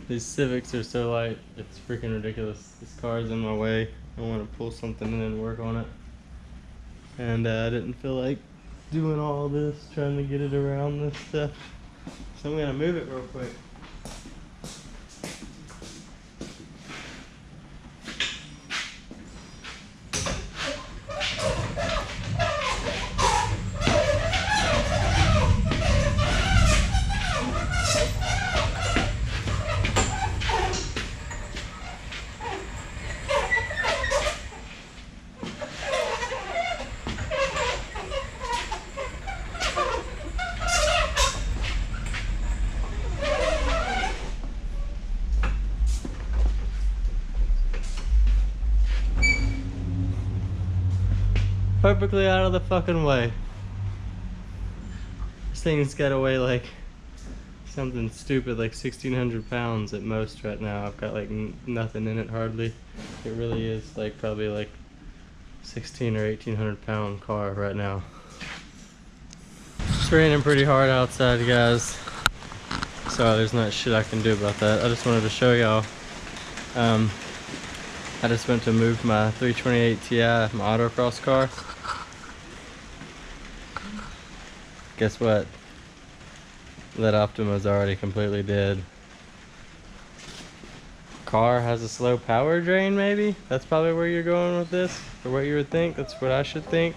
These Civics are so light, it's freaking ridiculous. This car's in my way. I want to pull something in and work on it. And I didn't feel like doing all this, trying to get it around this stuff. So I'm gonna move it real quick. Perfectly out of the fucking way. This thing's got to weigh like something stupid, like 1,600 pounds at most right now. I've got like nothing in it hardly. It really is like probably like 16 or 1,800 pound car right now. It's raining pretty hard outside, guys. So there's not shit I can do about that. I just wanted to show y'all. I just went to move my 328 Ti, my autocross car. Guess what? That Optima's already completely dead. Car has a slow power drain, maybe? That's probably where you're going with this, or what you would think. That's what I should think.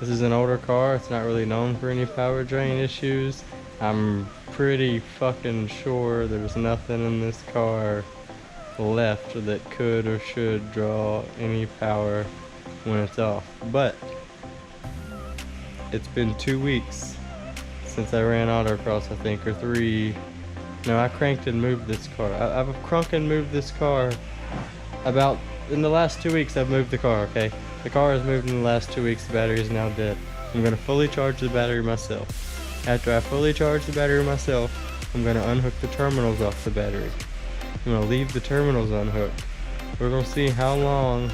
This is an older car. It's not really known for any power drain issues. I'm pretty fucking sure there's nothing in this car left that could or should draw any power when it's off. But it's been 2 weeks since I ran autocross, I think, or 3. No, I cranked and moved this car. I've crunk and moved this car about, in the last 2 weeks I've moved the car, okay? The car has moved in the last 2 weeks, the battery is now dead. I'm gonna fully charge the battery myself. After I fully charge the battery myself, I'm gonna unhook the terminals off the battery. I'm gonna leave the terminals unhooked. We're gonna see how long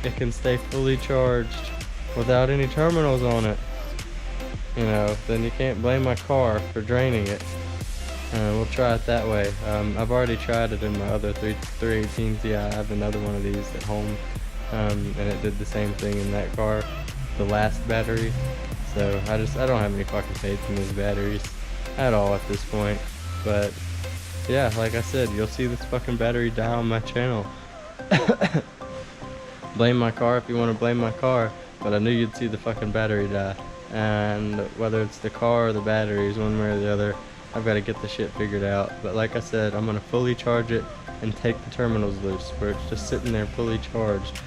it can stay fully charged without any terminals on it. You know, then you can't blame my car for draining it. We'll try it that way. I've already tried it in my other 318 Ti. I have another one of these at home, and it did the same thing in that car, the last battery. So I don't have any fucking faith in these batteries at all at this point. But yeah, like I said, you'll see this fucking battery die on my channel. Blame my car if you want to blame my car, but I knew you'd see the fucking battery die. And whether it's the car or the batteries, one way or the other, I've got to get the shit figured out. But like I said, I'm going to fully charge it and take the terminals loose where it's just sitting there fully charged,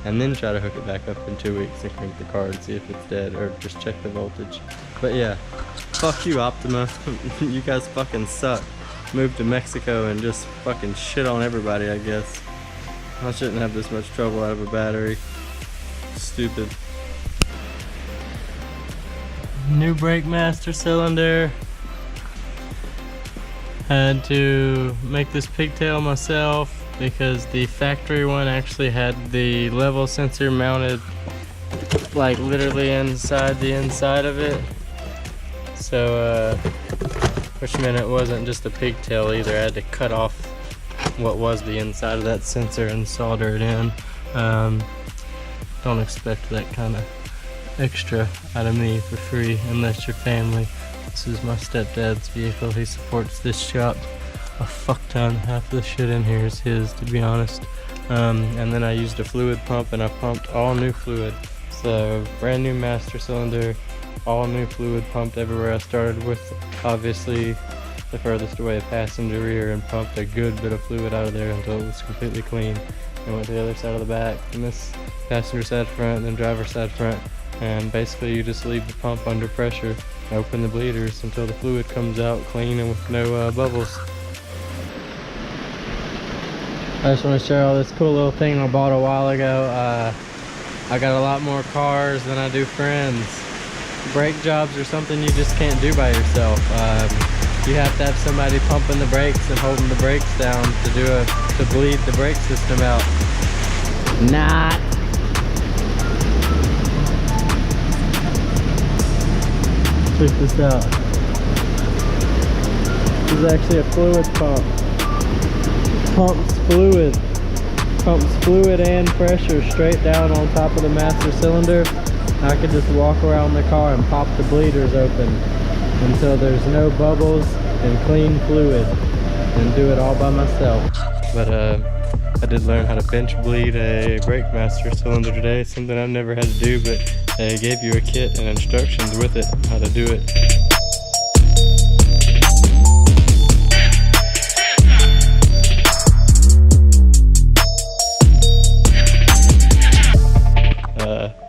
and then try to hook it back up in 2 weeks and crank the car and see if it's dead, or just check the voltage. But yeah, fuck you, Optima. You guys fucking suck. Moved to Mexico and just fucking shit on everybody, I guess. I shouldn't have this much trouble out of a battery. Stupid. New brake master cylinder. Had to make this pigtail myself because the factory one actually had the level sensor mounted like literally inside the inside of it. So which meant it wasn't just a pigtail either. I had to cut off what was the inside of that sensor and solder it in. Don't expect that kind of extra out of me for free unless you're family. This is my stepdad's vehicle. He supports this shop a fuck ton. Half the shit in here is his, to be honest. And then I used a fluid pump, and I pumped all new fluid. So brand new master cylinder, all new fluid pumped everywhere. I started with obviously the furthest away passenger rear and pumped a good bit of fluid out of there until it was completely clean. I went to the other side of the back, and this passenger side front, and then driver side front. And basically you just leave the pump under pressure, open the bleeders until the fluid comes out clean and with no bubbles. I just want to show you this cool little thing I bought a while ago. I got a lot more cars than I do friends. Brake jobs are something you just can't do by yourself. You have to have somebody pumping the brakes and holding the brakes down to bleed the brake system out. Not. Check this out. is actually a fluid pump. Pumps fluid and pressure straight down on top of the master cylinder. I could just walk around the car and pop the bleeders open until there's no bubbles and clean fluid, and do it all by myself. But I did learn how to bench bleed a brake master cylinder today, something I've never had to do, but they gave you a kit and instructions with it how to do it.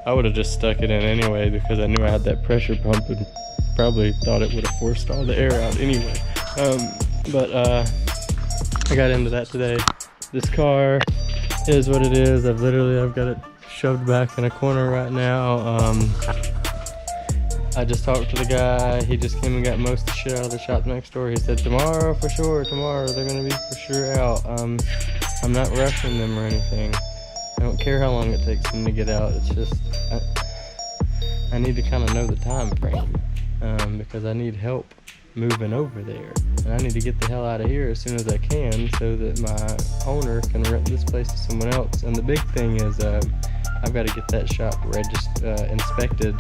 I would have just stuck it in anyway because I knew I had that pressure pump and probably thought it would have forced all the air out anyway. But I got into that today. This car is what it is. I've got it shoved back in a corner right now. I just talked to the guy. He just came and got most of the shit out of the shop next door. He said tomorrow for sure, tomorrow they're gonna be for sure out. I'm not rushing them or anything. I don't care how long it takes them to get out. It's just I need to kind of know the time frame because I need help moving over there, and I need to get the hell out of here as soon as I can so that my owner can rent this place to someone else. And the big thing is I've got to get that shop inspected.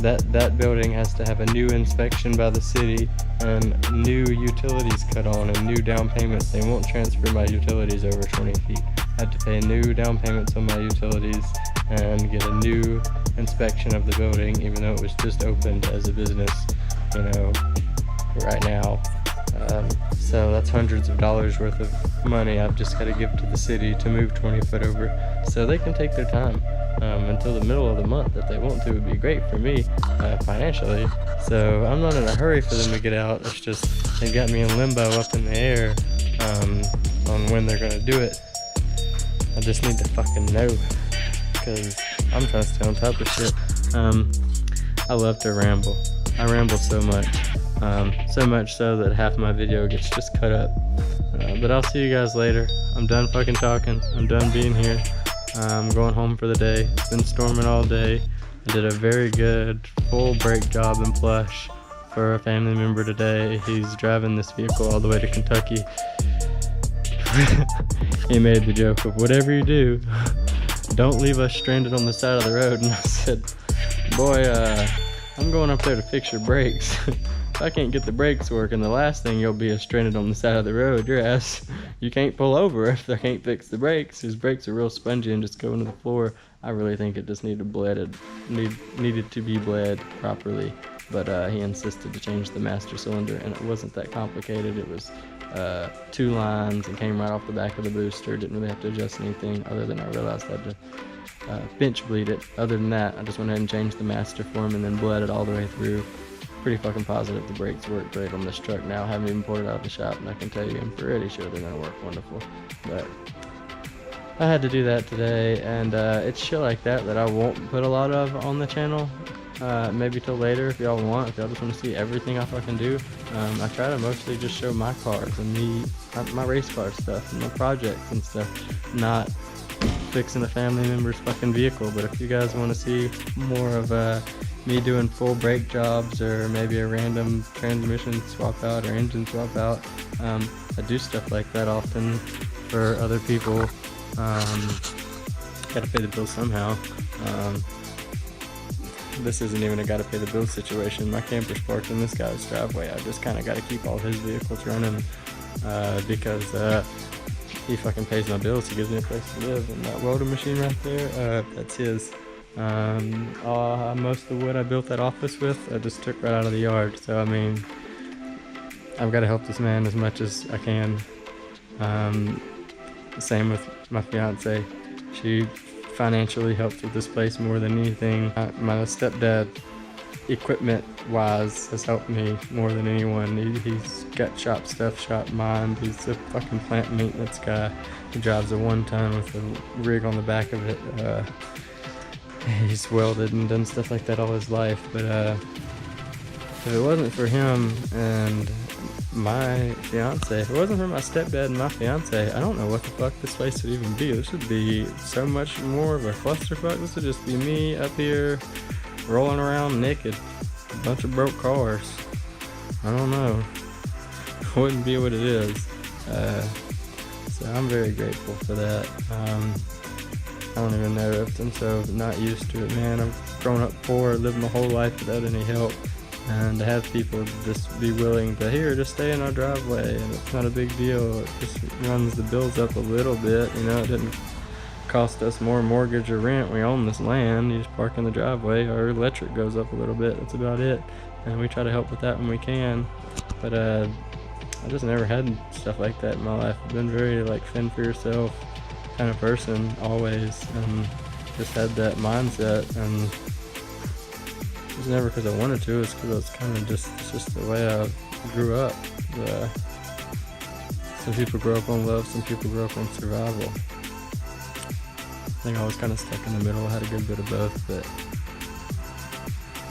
That building has to have a new inspection by the city and new utilities cut on and new down payments. They won't transfer my utilities over 20 feet. I have to pay new down payments on my utilities and get a new inspection of the building, even though it was just opened as a business, you know, right now. So that's hundreds of dollars worth of money I've just got to give to the city to move 20 foot over, so they can take their time until the middle of the month. If they want to, would be great for me financially. So I'm not in a hurry for them to get out. It's just they got me in limbo up in the air on when they're gonna do it. I just need to fucking know because I'm trying to stay on top of shit. I love to ramble. I ramble so much. So much so that half my video gets just cut up. But I'll see you guys later. I'm done fucking talking. I'm done being here. I'm going home for the day. It's been storming all day. I did a very good full brake job in Plush for a family member today. He's driving this vehicle all the way to Kentucky. He made the joke of, whatever you do, don't leave us stranded on the side of the road. And I said, boy, I'm going up there to fix your brakes. If I can't get the brakes working, the last thing you'll be is stranded on the side of the road. Your ass, you can't pull over if they can't fix the brakes. His brakes are real spongy and just go into the floor. I really think it just needed to be bled properly. But he insisted to change the master cylinder, and it wasn't that complicated. It was 2 lines and came right off the back of the booster. Didn't really have to adjust anything other than I realized I had to bench bleed it. Other than that, I just went ahead and changed the master for him and then bled it all the way through. Pretty fucking positive the brakes work great on this truck now. I haven't even pulled it out of the shop, and I can tell you I'm pretty sure they're gonna work wonderful. But I had to do that today, and it's shit like that I won't put a lot of on the channel. Maybe till later if y'all want, if y'all just want to see everything I fucking do. I try to mostly just show my cars and my race car stuff and my projects and stuff, not fixing a family member's fucking vehicle. But if you guys want to see more of me doing full brake jobs or maybe a random transmission swap out or engine swap out, I do stuff like that often for other people. Gotta pay the bills somehow. This isn't even a gotta pay the bills situation. My camper's parked in this guy's driveway. I just kind of got to keep all his vehicles running because he fucking pays my bills. He gives me a place to live. And that welding machine right there, that's his. Most of the wood I built that office with, I just took right out of the yard. So I mean, I've got to help this man as much as I can. Same with my fiance. She financially helped with this place more than anything. My stepdad, equipment wise, has helped me more than anyone. He's got shop stuff, shop mind. He's a fucking plant maintenance guy. He drives a 1-ton with a rig on the back of it. He's welded and done stuff like that all his life. But if it wasn't for him and my fiance, if it wasn't for my stepdad and my fiance, I don't know what the fuck this place would even be. This would be so much more of a clusterfuck. This would just be me up here rolling around naked, a bunch of broke cars. I don't know. wouldn't be what it is. So I'm very grateful for that. I don't even know if I'm so not used to it, man. I've grown up poor, lived my whole life without any help, and to have people just be willing to, here, just stay in our driveway, and it's not a big deal. It just runs the bills up a little bit, you know. It didn't cost us more mortgage or rent. We own this land. You just park in the driveway. Our electric goes up a little bit. That's about it. And we try to help with that when we can. But I just never had stuff like that in my life. I've been very like fend for yourself kind of person always, and just had that mindset. And it was never because I wanted to. It's because it's kind of it's just the way I grew up. Some people grow up on love. Some people grow up on survival. I think I was kind of stuck in the middle. I had a good bit of both, but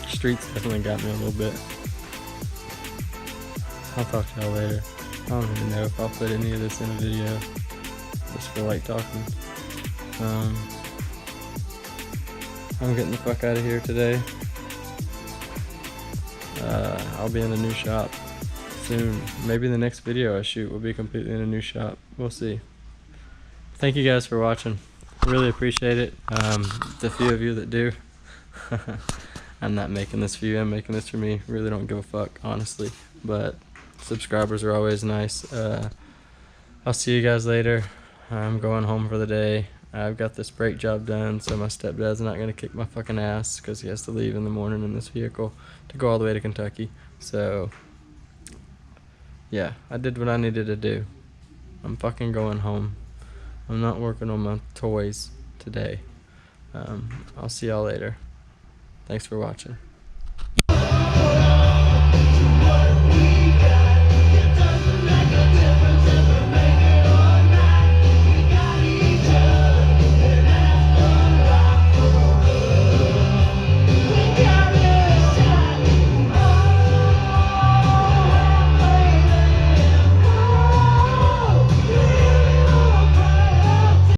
streets definitely got me a little bit. I'll talk to y'all later. I don't even know if I'll put any of this in a video. Just feel like talking. I'm getting the fuck out of here today. I'll be in a new shop soon. Maybe the next video I shoot will be completely in a new shop. We'll see. Thank you guys for watching. Really appreciate it. The few of you that do. I'm not making this for you, I'm making this for me. Really don't give a fuck, honestly. But subscribers are always nice. I'll see you guys later. I'm going home for the day. I've got this brake job done, so my stepdad's not gonna kick my fucking ass because he has to leave in the morning in this vehicle to go all the way to Kentucky. So yeah, I did what I needed to do. I'm fucking going home. I'm not working on my toys today. I'll see y'all later. Thanks for watching.